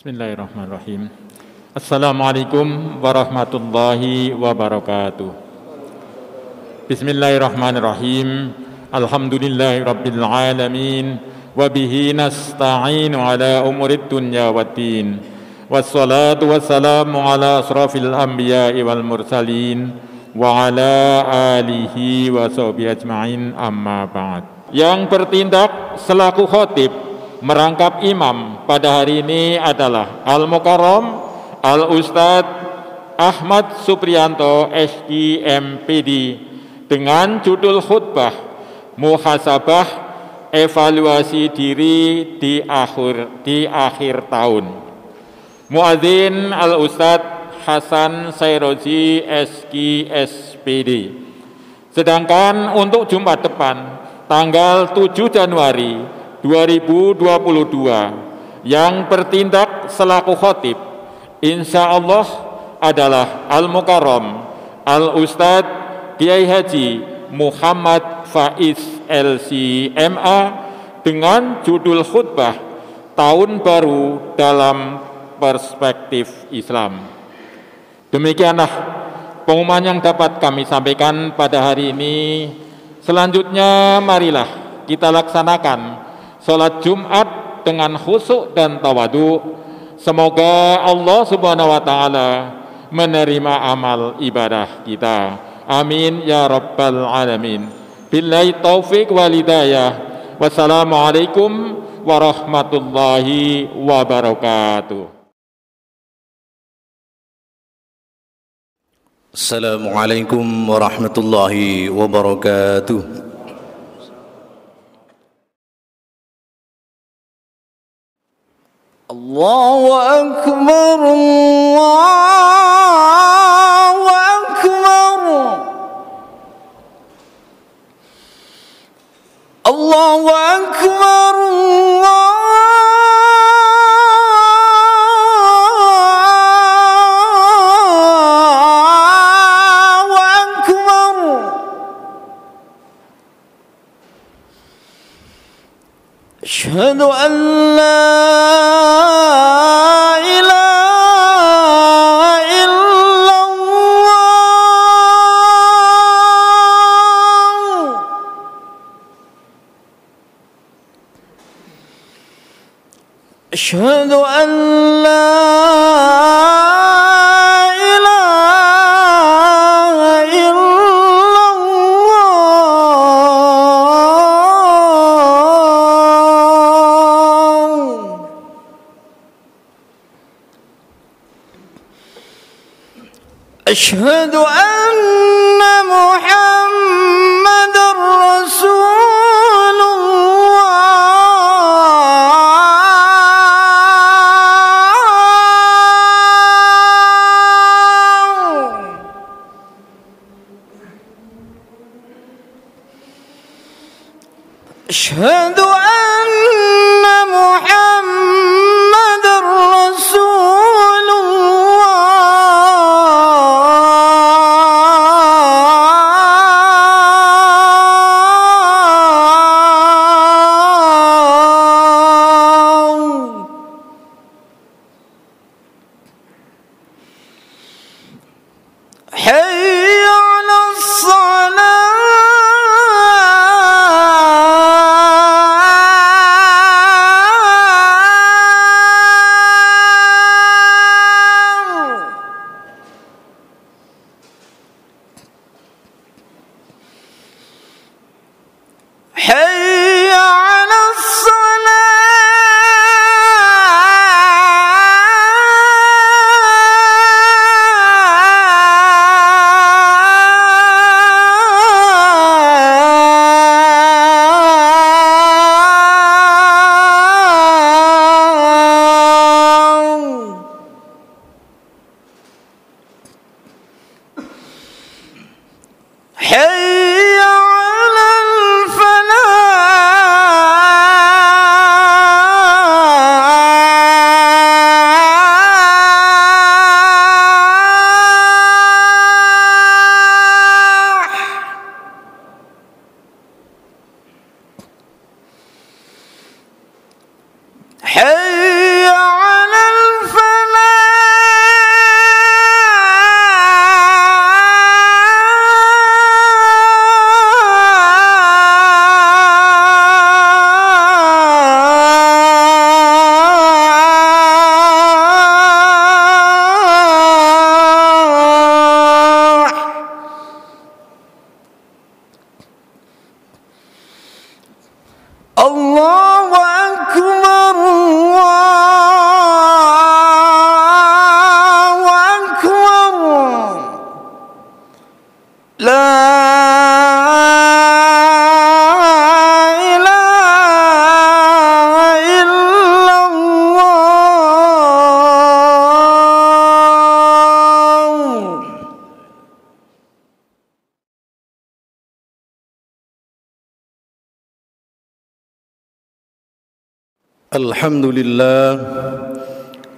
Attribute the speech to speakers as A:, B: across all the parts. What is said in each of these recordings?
A: Bismillahirrahmanirrahim. Assalamualaikum warahmatullahi wabarakatuh. Bismillahirrahmanirrahim. Alhamdulillahirabbil alamin wa bihi nasta'inu ala umurid dunya waddin. Wassalatu wassalamu ala asrafil anbiya'i wal mursalin wa ala alihi wa sahbihi ajma'in, amma ba'd. Yang bertindak selaku khatib merangkap imam pada hari ini adalah Al-Mukarram Al-Ustadz Ahmad Supriyanto SG MPD dengan judul khutbah Muhasabah Evaluasi Diri di akhir tahun. Muadzin Al-Ustadz Hasan Sairozi SG SPD. Sedangkan untuk Jumat depan tanggal 7 Januari 2022 yang bertindak selaku khatib insya Allah adalah Al-Mukarram Al-Ustadz Kiai Haji Muhammad Faiz LC MA dengan judul khutbah Tahun Baru dalam Perspektif Islam. Demikianlah pengumuman yang dapat kami sampaikan pada hari ini. Selanjutnya marilah kita laksanakan sholat Jumat dengan khusyuk dan tawadu. Semoga Allah Subhanahu wa taala menerima amal ibadah kita. Amin ya rabbal alamin. Billahi taufik wal hidayah. Wassalamualaikum warahmatullahi wabarakatuh.
B: Assalamualaikum warahmatullahi wabarakatuh. Allahu Akbar, Allahu Akbar, Allahu Akbar, Allahu Akbar. Asyhadu an la أشهد أن لا إله إلا الله أشهد أن محمد رسول أشهد أن محمد رسول الله حي على الصلاة حي على حي على الفلاح حي على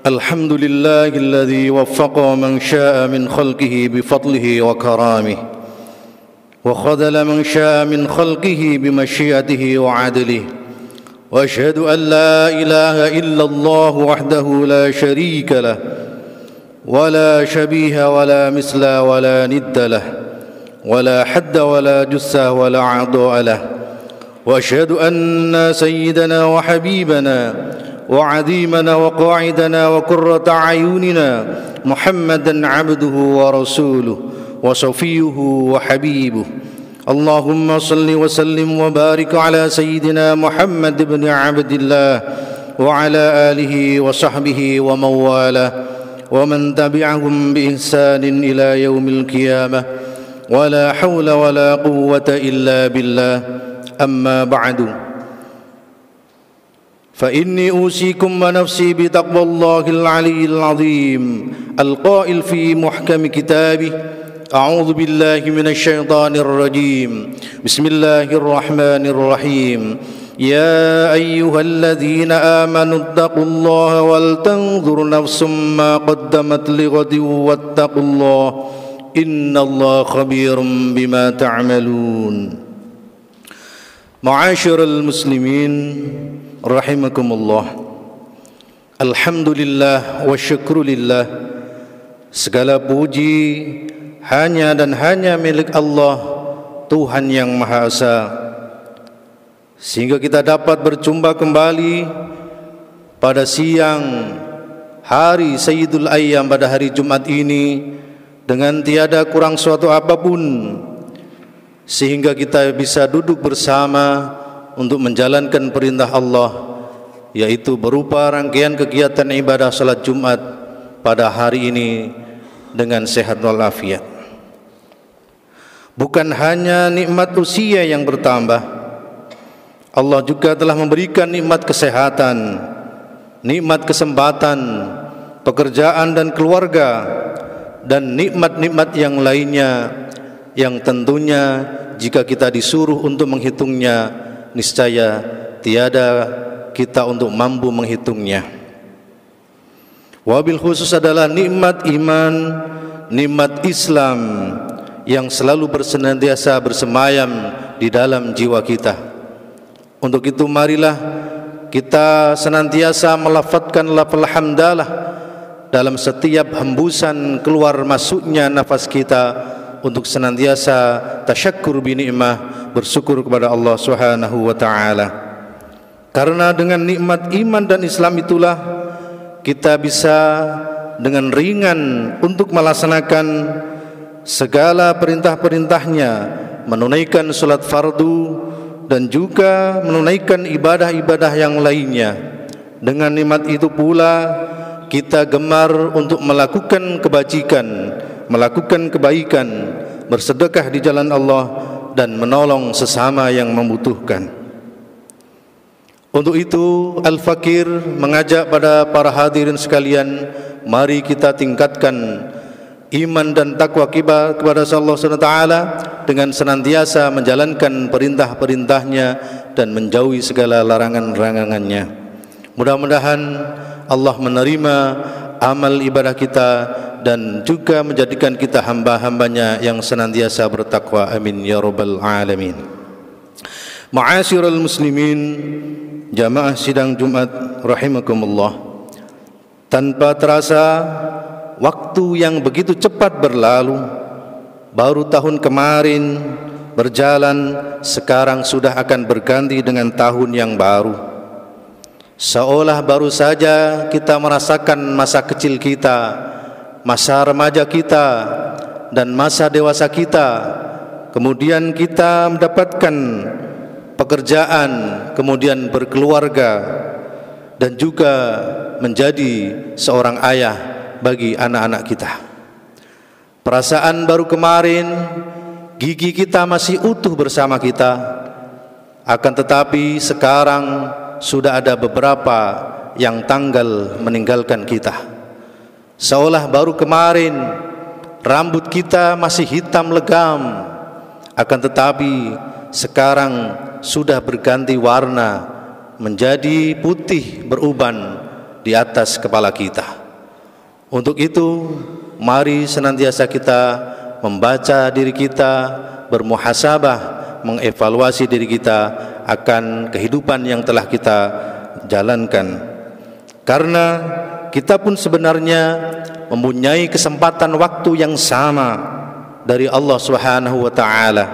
C: الحمد لله الذي وفق من شاء من خلقه بفضله وكرامه وخذل من شاء من خلقه بمشيئته وعدله وأشهد أن لا إله إلا الله وحده لا شريك له ولا شبيه ولا مثل ولا ند له ولا حد ولا جثة ولا عضو له وأشهد أن سيدنا وحبيبنا وعظيمنا وقاعدنا وقرة أعيننا محمدا عبده ورسوله وصفيه وحبيبه اللهم صل وسلم وبارك على سيدنا محمد بن عبد الله وعلى آله وصحبه ومن والاه ومن تبعهم بإحسان إلى يوم القيامة ولا حول ولا قوة إلا بالله أما بعد فإني أوصيكم ونفسي بتقوى الله العلي العظيم القائل في محكم كتابه أعوذ بالله من الشيطان الرجيم بسم الله الرحمن الرحيم يا أيها الذين آمنوا اتقوا الله ولتنظر نفس ما قدمت لغد واتقوا الله إن الله خبير بما تعملون معاشر المسلمين rahimakumullah. Alhamdulillah wa syukrulillah. Segala puji hanya dan hanya milik Allah, Tuhan yang Maha Esa. Sehingga kita dapat berjumpa kembali pada siang hari Sayyidul Ayyam pada hari Jumat ini dengan tiada kurang suatu apapun, sehingga kita bisa duduk bersama untuk menjalankan perintah Allah, yaitu berupa rangkaian kegiatan ibadah salat Jumat pada hari ini dengan sehat walafiat. Bukan hanya nikmat usia yang bertambah, Allah juga telah memberikan nikmat kesehatan, nikmat kesempatan, pekerjaan dan keluarga, dan nikmat-nikmat yang lainnya yang tentunya jika kita disuruh untuk menghitungnya, niscaya tiada kita untuk mampu menghitungnya. Wabil khusus adalah nikmat iman, nikmat Islam yang selalu bersenantiasa bersemayam di dalam jiwa kita. Untuk itu marilah kita senantiasa melafadzkan lafal hamdalah dalam setiap hembusan keluar masuknya nafas kita, untuk senantiasa tasyakkur bi ni'mah, bersyukur kepada Allah Subhanahu wa taala. Karena dengan nikmat iman dan Islam itulah kita bisa dengan ringan untuk melaksanakan segala perintah-perintahnya, menunaikan salat fardu dan juga menunaikan ibadah-ibadah yang lainnya. Dengan nikmat itu pula kita gemar untuk melakukan kebajikan, melakukan kebaikan, bersedekah di jalan Allah dan menolong sesama yang membutuhkan. Untuk itu Al-Fakir mengajak pada para hadirin sekalian, mari kita tingkatkan iman dan takwa kita kepada Allah SWT dengan senantiasa menjalankan perintah-perintahnya dan menjauhi segala larangan-larangannya. Mudah-mudahan Allah menerima amal ibadah kita dan juga menjadikan kita hamba-hambanya yang senantiasa bertakwa. Amin ya rabbal alamin. Ma'asyiral muslimin, jamaah sidang Jumat rahimakumullah. Tanpa terasa waktu yang begitu cepat berlalu. Baru tahun kemarin berjalan, sekarang sudah akan berganti dengan tahun yang baru. Seolah baru saja kita merasakan masa kecil kita, masa remaja kita, dan masa dewasa kita. Kemudian kita mendapatkan pekerjaan, kemudian berkeluarga, dan juga menjadi seorang ayah bagi anak-anak kita. Perasaan baru kemarin gigi kita masih utuh bersama kita, akan tetapi sekarang sudah ada beberapa yang tanggal meninggalkan kita. Seolah baru kemarin rambut kita masih hitam legam, akan tetapi sekarang sudah berganti warna menjadi putih beruban di atas kepala kita. Untuk itu, mari senantiasa kita membaca diri kita, bermuhasabah, mengevaluasi diri kita akan kehidupan yang telah kita jalankan. Karena kita pun sebenarnya mempunyai kesempatan waktu yang sama dari Allah Subhanahu wa taala.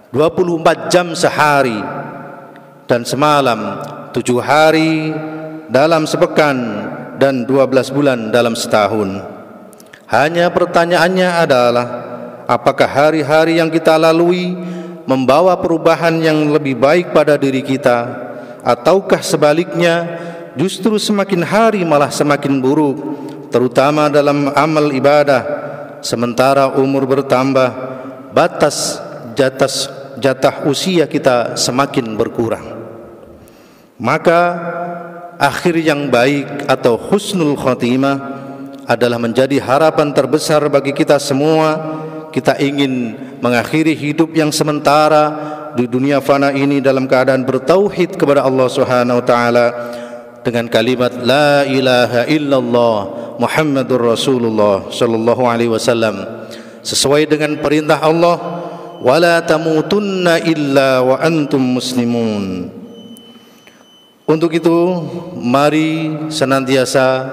C: 24 jam sehari dan semalam, 7 hari dalam sepekan dan 12 bulan dalam setahun. Hanya pertanyaannya adalah, apakah hari-hari yang kita lalui membawa perubahan yang lebih baik pada diri kita, ataukah sebaliknya justru semakin hari malah semakin buruk, terutama dalam amal ibadah, sementara umur bertambah, batas jatah usia kita semakin berkurang. Maka akhir yang baik atau husnul khotimah adalah menjadi harapan terbesar bagi kita semua. Kita ingin mengakhiri hidup yang sementara di dunia fana ini dalam keadaan bertauhid kepada Allah Subhanahu wa taala dengan kalimat la ilaha illallah Muhammadur Rasulullah sallallahu alaihi wasallam, sesuai dengan perintah Allah, wala tamutunna illa wa antum muslimun. Untuk itu, mari senantiasa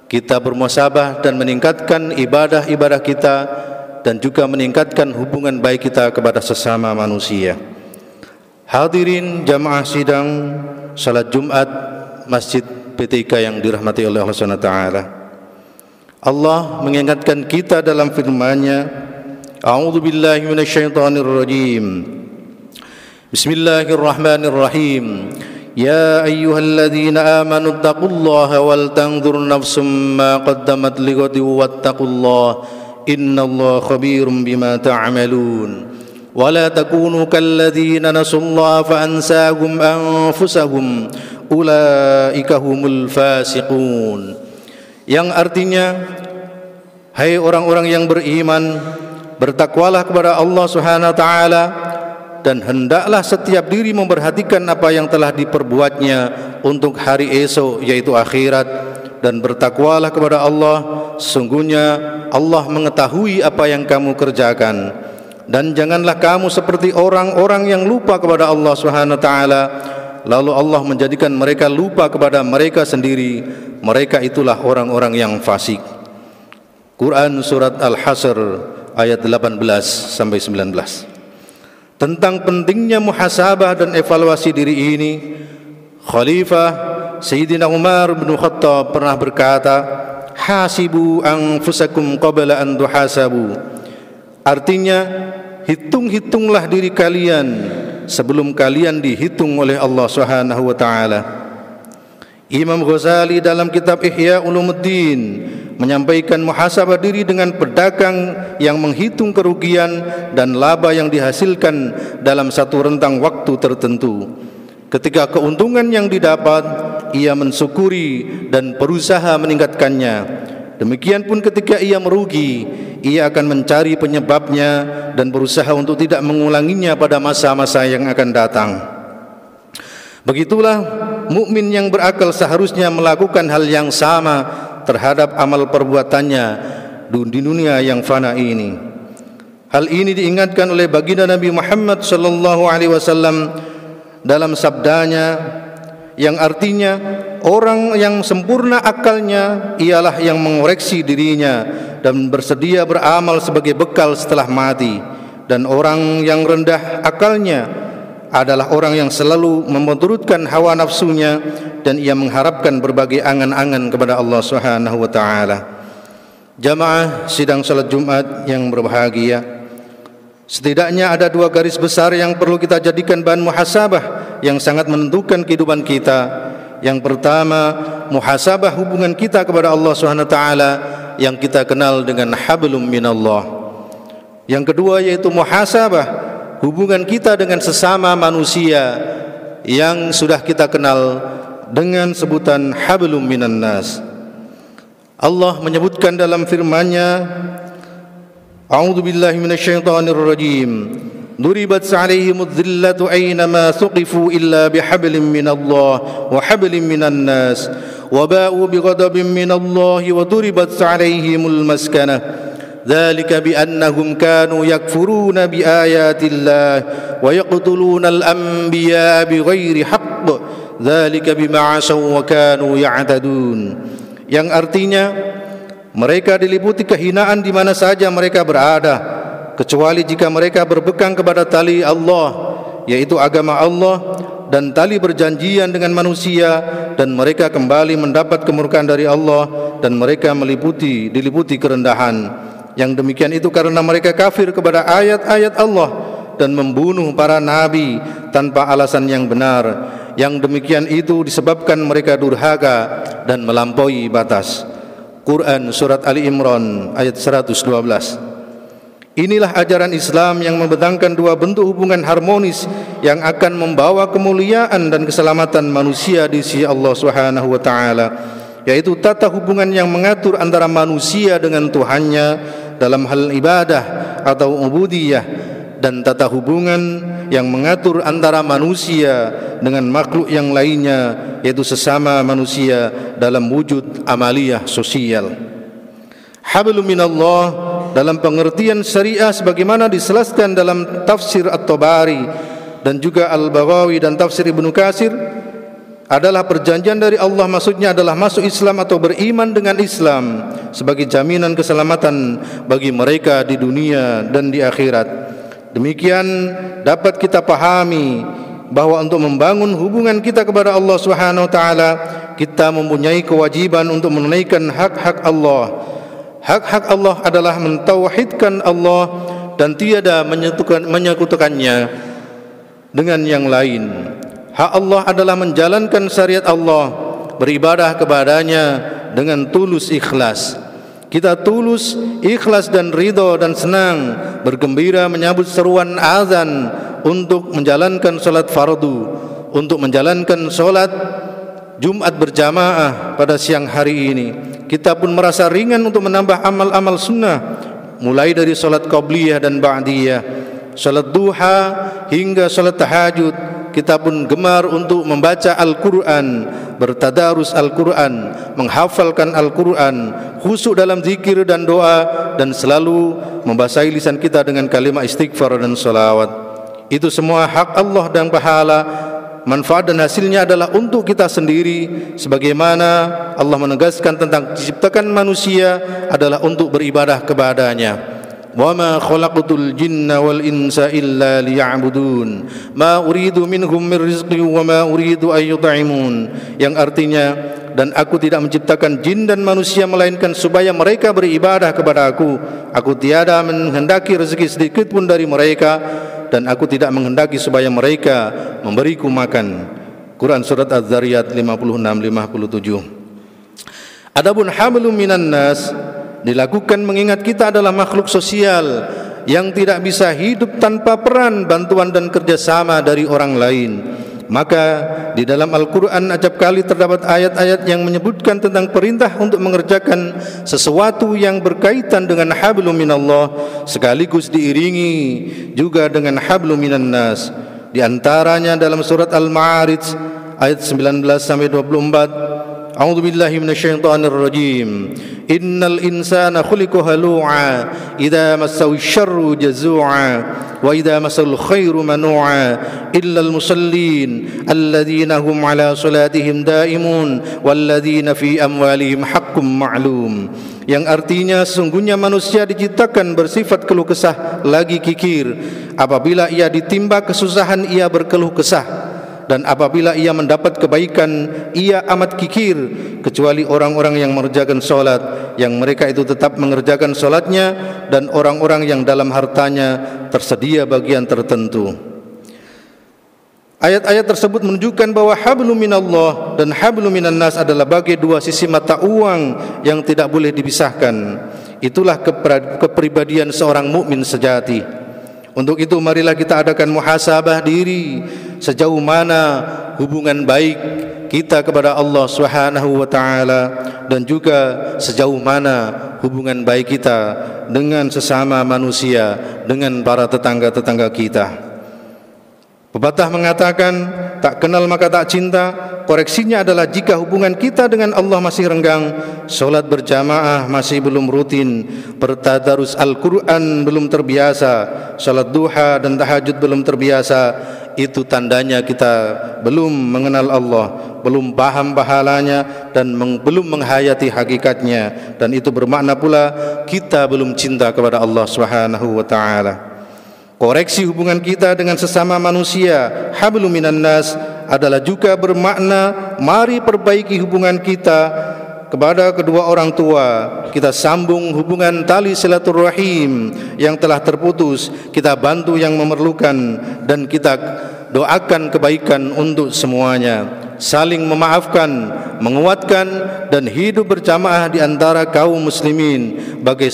C: kita bermuhasabah dan meningkatkan ibadah-ibadah kita dan juga meningkatkan hubungan baik kita kepada sesama manusia. Hadirin jamaah sidang salat Jumat Masjid PTIK yang dirahmati oleh Allah Subhanahu wa taala. Allah mengingatkan kita dalam firman-Nya, A'udzu billahi minasyaitonir rajim. Bismillahirrahmanirrahim. Ya ayyuhalladzina amanu taqullaha wal tanzur nafsum ma qaddamat lighadin wattaqullaha innallaha khabirum bima ta'malun. Wala takunu kalladzina nasullaha fa ansahum anfusahum ulaika humul fasiqun. Yang artinya, hai orang-orang yang beriman, bertakwalah kepada Allah Subhanahu wa taala dan hendaklah setiap diri memperhatikan apa yang telah diperbuatnya untuk hari esok, yaitu akhirat, dan bertakwalah kepada Allah, sesungguhnya Allah mengetahui apa yang kamu kerjakan. Dan janganlah kamu seperti orang-orang yang lupa kepada Allah Subhanahu wa taala, lalu Allah menjadikan mereka lupa kepada mereka sendiri. Mereka itulah orang-orang yang fasik. Quran surat Al-Hasr ayat 18 sampai 19. Tentang pentingnya muhasabah dan evaluasi diri ini, Khalifah Sayyidina Umar bin Khattab pernah berkata, hasibu anfusakum qabla an tuhasabu. Artinya, hitung-hitunglah diri kalian sebelum kalian dihitung oleh Allah Subhanahu wa taala. Imam Ghazali dalam kitab Ihya Ulumuddin menyampaikan muhasabah diri dengan pedagang yang menghitung kerugian dan laba yang dihasilkan dalam satu rentang waktu tertentu. Ketika keuntungan yang didapat, ia mensyukuri dan berusaha meningkatkannya. Demikian pun ketika ia merugi, ia akan mencari penyebabnya dan berusaha untuk tidak mengulanginya pada masa-masa yang akan datang. Begitulah mukmin yang berakal seharusnya melakukan hal yang sama terhadap amal perbuatannya di dunia yang fana ini. Hal ini diingatkan oleh baginda Nabi Muhammad sallallahu alaihi wasallam dalam sabdanya yang artinya, orang yang sempurna akalnya ialah yang mengoreksi dirinya dan bersedia beramal sebagai bekal setelah mati, dan orang yang rendah akalnya adalah orang yang selalu memuturutkan hawa nafsunya dan ia mengharapkan berbagai angan-angan kepada Allah Subhanahu wa taala. Jamaah sidang salat Jumat yang berbahagia, setidaknya ada 2 garis besar yang perlu kita jadikan bahan muhasabah yang sangat menentukan kehidupan kita. Yang pertama, muhasabah hubungan kita kepada Allah Subhanahu wa taala yang kita kenal dengan hablum minallah. Yang kedua yaitu muhasabah, hubungan kita dengan sesama manusia yang sudah kita kenal dengan sebutan hablum minan nas. Allah menyebutkan dalam firman-Nya, A'udzu billahi minasyaitonir rajim. Duribat 'alaihimudz dhillatu aynama thuqifu illa bihablin minallah wa hablin minan nas wa ba'u bighadabin minallahi wa duribat 'alaihimul maskanah. Dzalika bi annahum kanu yakfuruna bi ayatillah wa yaqtuluna al-anbiya bighairi haqq. Dzalika bima 'asaw wa kanu ya'tadun. Yang artinya mereka diliputi kehinaan di mana saja mereka berada, kecuali jika mereka berpegang kepada tali Allah, yaitu agama Allah, dan tali berjanjian dengan manusia, dan mereka kembali mendapat kemurkaan dari Allah, dan mereka diliputi kerendahan. Yang demikian itu karena mereka kafir kepada ayat-ayat Allah dan membunuh para nabi tanpa alasan yang benar. Yang demikian itu disebabkan mereka durhaka dan melampaui batas. Quran Surat Ali Imran ayat 112. Inilah ajaran Islam yang membentangkan dua bentuk hubungan harmonis yang akan membawa kemuliaan dan keselamatan manusia di sisi Allah Subhanahu wa taala, yaitu tata hubungan yang mengatur antara manusia dengan Tuhannya dalam hal ibadah atau ubudiyah, dan tata hubungan yang mengatur antara manusia dengan makhluk yang lainnya, yaitu sesama manusia dalam wujud amaliyah sosial. Hablum minallah dalam pengertian syariah sebagaimana dijelaskan dalam tafsir At-Tabari dan juga Al-Baghawi dan tafsir Ibnu Katsir adalah perjanjian dari Allah, maksudnya adalah masuk Islam atau beriman dengan Islam sebagai jaminan keselamatan bagi mereka di dunia dan di akhirat. Demikian dapat kita pahami bahwa untuk membangun hubungan kita kepada Allah Subhanahu wa taala, kita mempunyai kewajiban untuk menunaikan hak-hak Allah. Hak-hak Allah adalah mentauhidkan Allah dan tiada menyekutukannya dengan yang lain. Hak Allah adalah menjalankan syariat Allah, beribadah kepadanya dengan tulus ikhlas. Kita tulus, ikhlas dan ridho dan senang, bergembira menyambut seruan azan untuk menjalankan salat fardu, untuk menjalankan salat Jumat berjamaah pada siang hari ini. Kita pun merasa ringan untuk menambah amal-amal sunnah, mulai dari salat qabliyah dan ba'diyah, salat duha hingga salat tahajud. Kita pun gemar untuk membaca Al-Quran, bertadarus Al-Quran, menghafalkan Al-Quran, khusyuk dalam zikir dan doa, dan selalu membasahi lisan kita dengan kalimat istighfar dan salawat. Itu semua hak Allah dan pahala. Manfaat dan hasilnya adalah untuk kita sendiri, sebagaimana Allah menegaskan tentang diciptakan manusia adalah untuk beribadah kepadanya. Wa ma khalaqtul jinna wal insa illa liya'budun ma uridu minhum min rizqin wa ma uridu ay yut'imun, yang artinya, dan aku tidak menciptakan jin dan manusia melainkan supaya mereka beribadah kepada aku tiada menghendaki rezeki sedikit pun dari mereka, dan aku tidak menghendaki supaya mereka memberiku makan. Quran Surat Az-Zariyat 56-57. Adapun hablum minan nas dilakukan mengingat kita adalah makhluk sosial yang tidak bisa hidup tanpa peran, bantuan dan kerjasama dari orang lain. Maka di dalam Al-Quran acap kali terdapat ayat-ayat yang menyebutkan tentang perintah untuk mengerjakan sesuatu yang berkaitan dengan hablum minallah, sekaligus diiringi juga dengan hablum minan nas. Di antaranya dalam surat Al-Ma'arij ayat 19-24, A'udzu billahi minasyaitonir rajim. Innal insana khuliqa halu'a idza massahu syarru jazu'a wa idza massal khairu manu'a illal musallin alladzina hum ala salatihim daimun walladzina fi amwalihim haqqum ma'lum. Yang artinya, sesungguhnya manusia diciptakan bersifat keluh kesah lagi kikir. Apabila ia ditimpa kesusahan ia berkeluh kesah, dan apabila ia mendapat kebaikan ia amat kikir, kecuali orang-orang yang mengerjakan solat, yang mereka itu tetap mengerjakan solatnya, dan orang-orang yang dalam hartanya tersedia bagian tertentu. Ayat-ayat tersebut menunjukkan bahwa hablum minallah dan hablum minan nas adalah bagai dua sisi mata uang yang tidak boleh dipisahkan. Itulah kepribadian seorang mukmin sejati. Untuk itu marilah kita adakan muhasabah diri, sejauh mana hubungan baik kita kepada Allah Subhanahu wa taala, dan juga sejauh mana hubungan baik kita dengan sesama manusia, dengan para tetangga-tetangga kita. Pepatah mengatakan, tak kenal maka tak cinta. Koreksinya adalah jika hubungan kita dengan Allah masih renggang, solat berjamaah masih belum rutin, bertadarus Al-Quran belum terbiasa, solat duha dan tahajud belum terbiasa, itu tandanya kita belum mengenal Allah, belum paham pahalanya, dan belum menghayati hakikatnya. Dan itu bermakna pula kita belum cinta kepada Allah Subhanahu wa ta'ala. Koreksi hubungan kita dengan sesama manusia, hablum minan nas, adalah juga bermakna mari perbaiki hubungan kita kepada kedua orang tua. Kita sambung hubungan tali silaturahim yang telah terputus, kita bantu yang memerlukan, dan kita doakan kebaikan untuk semuanya. Saling memaafkan, menguatkan, dan hidup berjamaah di antara kaum muslimin bagi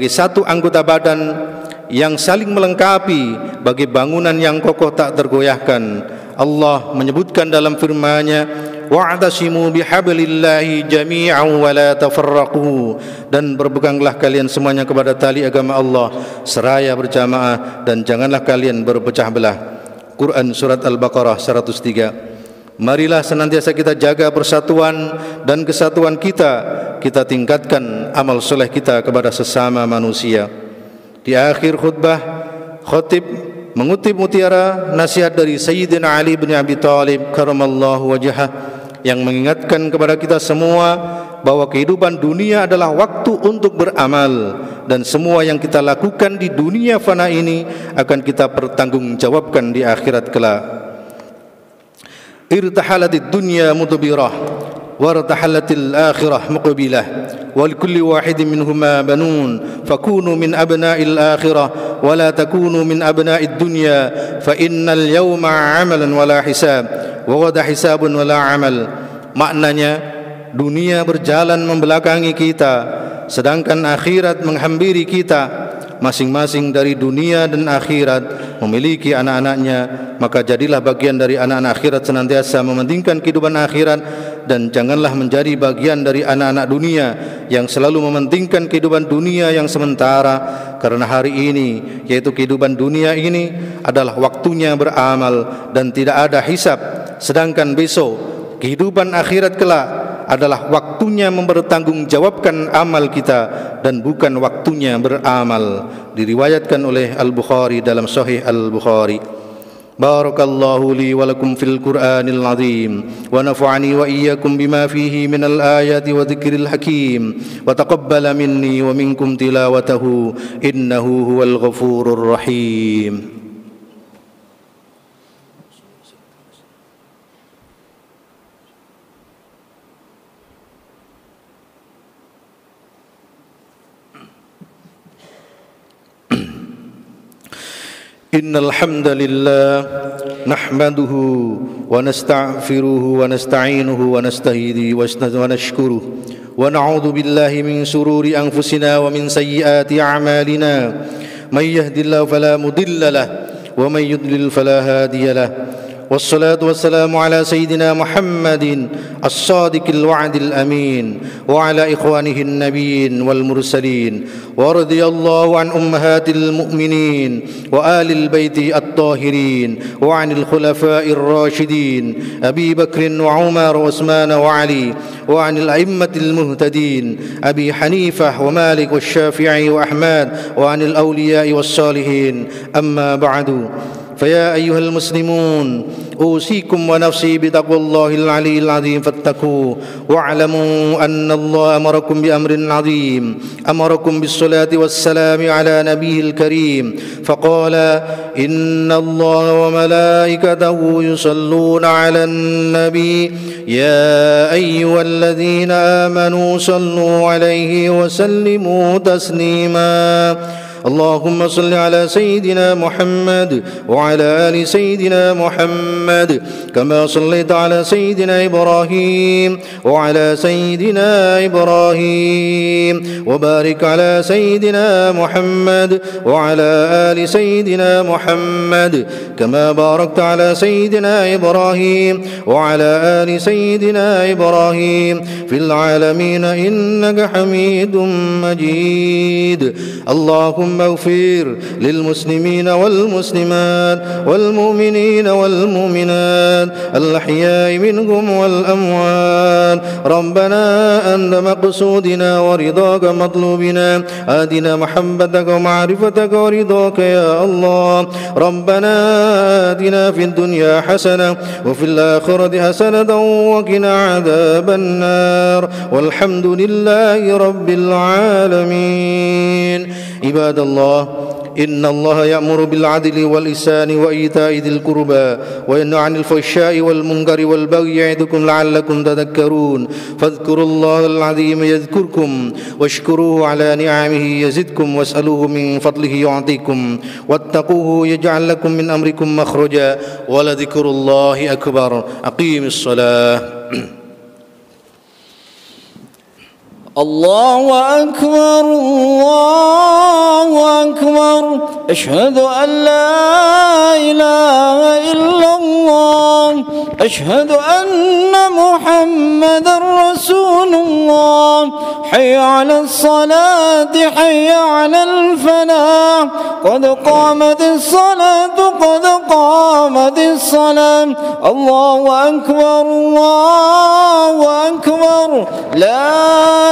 C: satu anggota badan yang saling melengkapi, bagi bangunan yang kokoh tak tergoyahkan. Allah menyebutkan dalam firman-Nya, wa'tasimu bihablillahi jami'an wa la tafarraqu, dan berpeganglah kalian semuanya kepada tali agama Allah seraya berjamaah, dan janganlah kalian berpecah belah. Quran surat Al-Baqarah 103. Marilah senantiasa kita jaga persatuan dan kesatuan kita tingkatkan amal soleh kita kepada sesama manusia. Di akhir khutbah, khatib mengutip mutiara nasihat dari Sayyidina Ali bin Abi Thalib karamallahu wajhah, yang mengingatkan kepada kita semua bahwa kehidupan dunia adalah waktu untuk beramal, dan semua yang kita lakukan di dunia fana ini akan kita pertanggungjawabkan di akhirat kelak. Irtahalatid dunya mudbirah wartahalatil akhirah muqbilah, ولكل واحد منهما بنون فكونوا من أبناء الآخرة ولا تكونوا من أبناء الدنيا فإن اليوم عملا ولا حساب وغدا حساب ولا عمل. Maknanya, dunia berjalan membelakangi kita, sedangkan akhirat menghampiri kita. Masing-masing dari dunia dan akhirat memiliki anak-anaknya, maka jadilah bagian dari anak-anak akhirat, senantiasa mementingkan kehidupan akhirat, dan janganlah menjadi bagian dari anak-anak dunia yang selalu mementingkan kehidupan dunia yang sementara. Karena hari ini, yaitu kehidupan dunia ini, adalah waktunya beramal dan tidak ada hisab, sedangkan besok kehidupan akhirat kelak adalah waktunya mempertanggungjawabkan amal kita dan bukan waktunya beramal. Diriwayatkan oleh Al-Bukhari dalam Sahih Al-Bukhari. Barakallahu li wa lakum fil Qur'anil azim, wa nafa'ani wa iyyakum bima fihi minal ayati wa dzikril hakim, wa taqabbala minni wa minkum tilawatahu innahu huwal ghafurur rahim. Innal hamdalillah nahmaduhu wa nastaghfiruhu wa nasta'inuhu wa nastahdihi wa nashkuruhu wa na'udzu billahi min shururi anfusina wa min sayyiati a'malina. May yahdihillahu fala mudilla lahu wa may yudlil fala hadiya lahu. Wassalatu wassalamu ala sayyidina Muhammadin as-sadiqil wa'dil amin wa ala ikhwanihi an-nabiyyin wal mursalin, wa radiyallahu an ummahatil mu'minin wa alil baiti at-tahirin wa anil khulafa'ir rashidin Abi Bakrin wa Umar wa Utsman wa Ali wa anil a'immatil muhtadin Abi Hanifah wa Malik wa Syafi'i wa Ahmad wa anil awliya'i was salihin. Amma ba'du. فيا أيها المسلمون أوصيكم ونفسي بتقوى الله العلي العظيم فاتقوه واعلموا أن الله أمركم بأمر عظيم، أمركم بالصلاة والسلام على نبيه الكريم فقال إن الله وملائكته يصلون على النبي يا أيها الذين آمنوا صلوا عليه وسلموا تسليما. اللهم صل على سيدنا محمد وعلى آل سيدنا محمد كما صليت على سيدنا إبراهيم وعلى سيدنا إبراهيم وبارك على سيدنا محمد وعلى آل سيدنا محمد كما باركت على سيدنا إبراهيم وعلى آل سيدنا إبراهيم في العالمين إنك حميد مجيد. اللهم اغفر للمسلمين والمسلمات والمؤمنين والمؤمنات الأحياء منهم والأموات. ربنا أنت مقصودنا ورضاك مطلوبنا، آتنا محبتك ومعرفتك ورضاك يا الله. ربنا آتنا في الدنيا حسنة وفي الآخرة حسنة وقنا عذاب النار، والحمد لله رب العالمين. عباد الله، إن الله يأمر بالعدل والإحسان وإيتاء ذي القربى وينهى عن الفحشاء والمنكر والبغي يعظكم لعلكم تذكرون. فاذكروا الله العظيم يذكركم واشكروه على نعمه يزدكم واسألوه من فضله يعطيكم واتقوه يجعل لكم من أمركم مخرجا ولذكر الله أكبر. أقيم الصلاة.
B: الله أكبر الله أكبر، أشهد أن لا إله إلا الله، أشهد أن محمدا رسول الله. حي على الصلاة حي على الفلاح، قد قامت الصلاة قد قامت الصلاة. الله أكبر الله أكبر، لا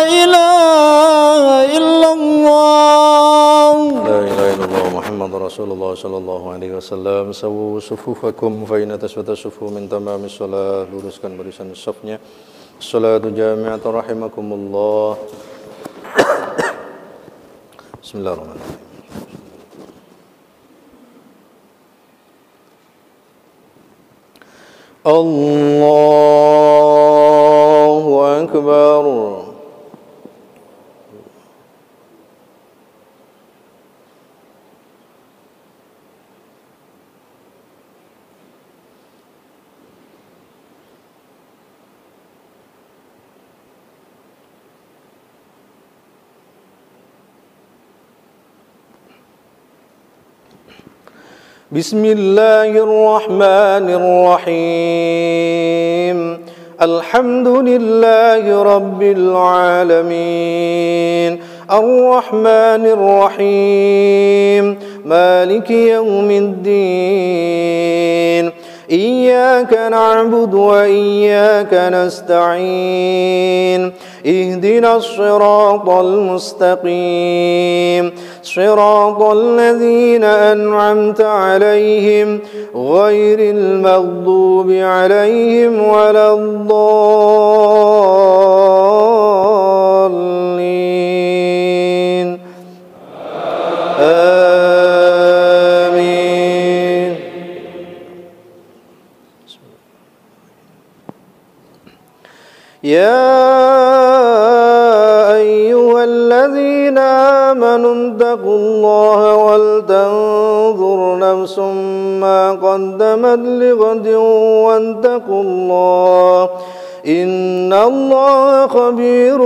B: إله إلا الله.
C: لا إله إلا الله محمد رسول الله صلى الله عليه wasallam. Sawu sufufakum fa inna taswata sufu min tamami shalah. Luruskan barisan safnya. Salatu jami'atan rahimakumullah. Bismillahirrahmanirrahim. Allahu Akbar. Bismillahirrahmanirrahim. Alhamdulillahi rabbil alamin. Ar-Rahmanir Rahim. Maliki yaumiddin. Iyyaka na'budu wa iyyaka nasta'in. Ihdinas siratal mustaqim. صراط الذين أنعمت عليهم غير المغضوب عليهم ولا الضالين. آمين. يا أيها الذين آمنوا اتقوا الله ولتنظر نفس ما قدمت لغد واتقوا الله إن الله خبير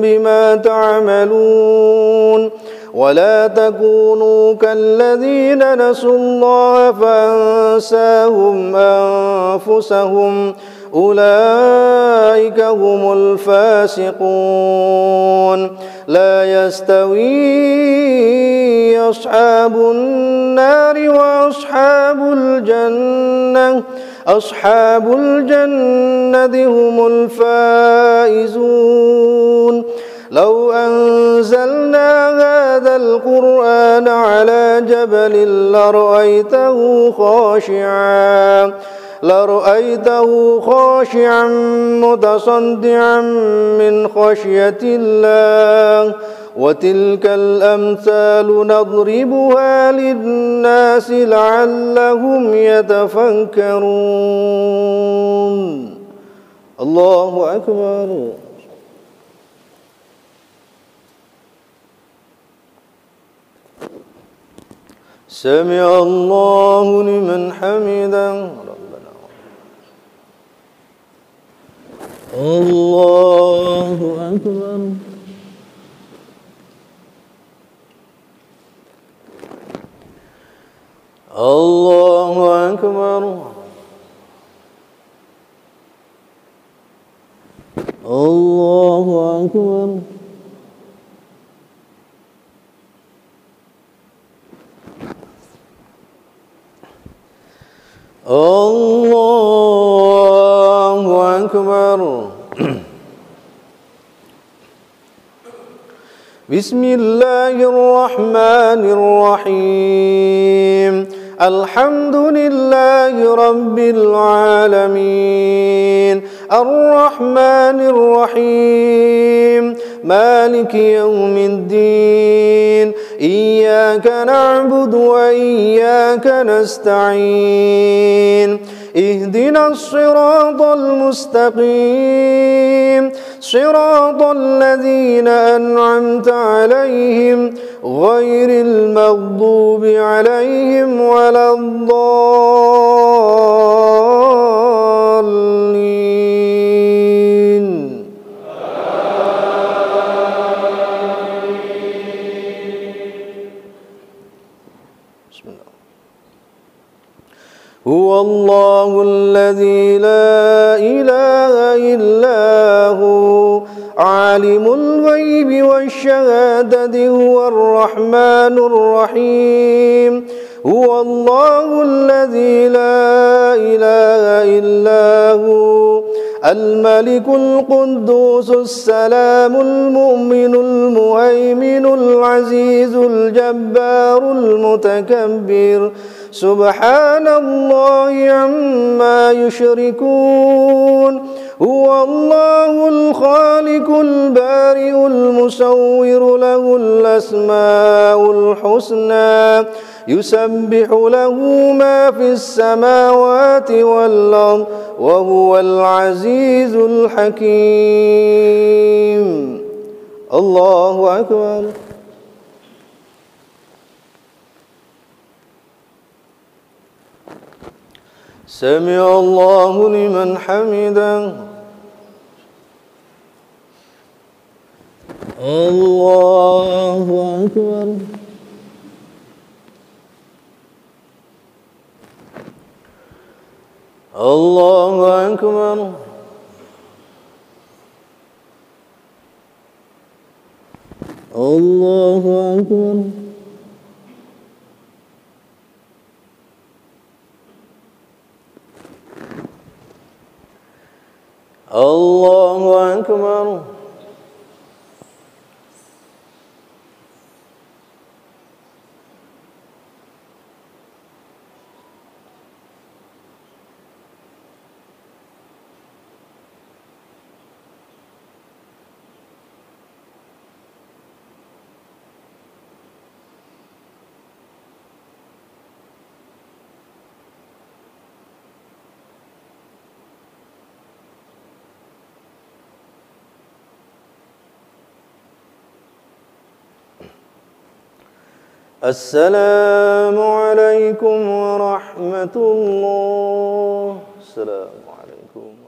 C: بما تعملون. ولا تكونوا كالذين نسوا الله فأنساهم أنفسهم أولئك هم الفاسقون. لا يستوي أصحاب النار وأصحاب الجنة، أصحاب الجنة هم الفائزون. لو أنزلنا هذا القرآن على جبل لرأيته خاشعا متصدعا من خشية الله. وتلك الأمثال نضربها للناس لعلهم يتفكرون. الله أكبر.
B: سمع الله لمن حمده ربنا الله أكبر الله أكبر الله أكبر الله أكبر بسم الله الرحمن الرحيم الحمد لله رب العالمين الرحمن الرحيم مالك يوم الدين إياك نعبد وإياك نستعين اهدنا الصراط المستقيم صراط الذين أنعمت عليهم غير المغضوب عليهم ولا الضالين بسم الله هو الله الذي لا إله إلا هو عالم الغيب والشهادة هو الرحمن الرحيم هو الله الذي لا إله إلا هو الملك القدوس السلام المؤمن المهيمن العزيز الجبار المتكبر سبحان الله عما يشركون هو الله الخالق البارئ المصور له الأسماء الحسنى يسبح له ما في السماوات والأرض وهو العزيز الحكيم الله أكبر سمع الله لمن حمده الله أكبر الله أكبر الله أكبر الله أكبر السلام عليكم ورحمة الله السلام عليكم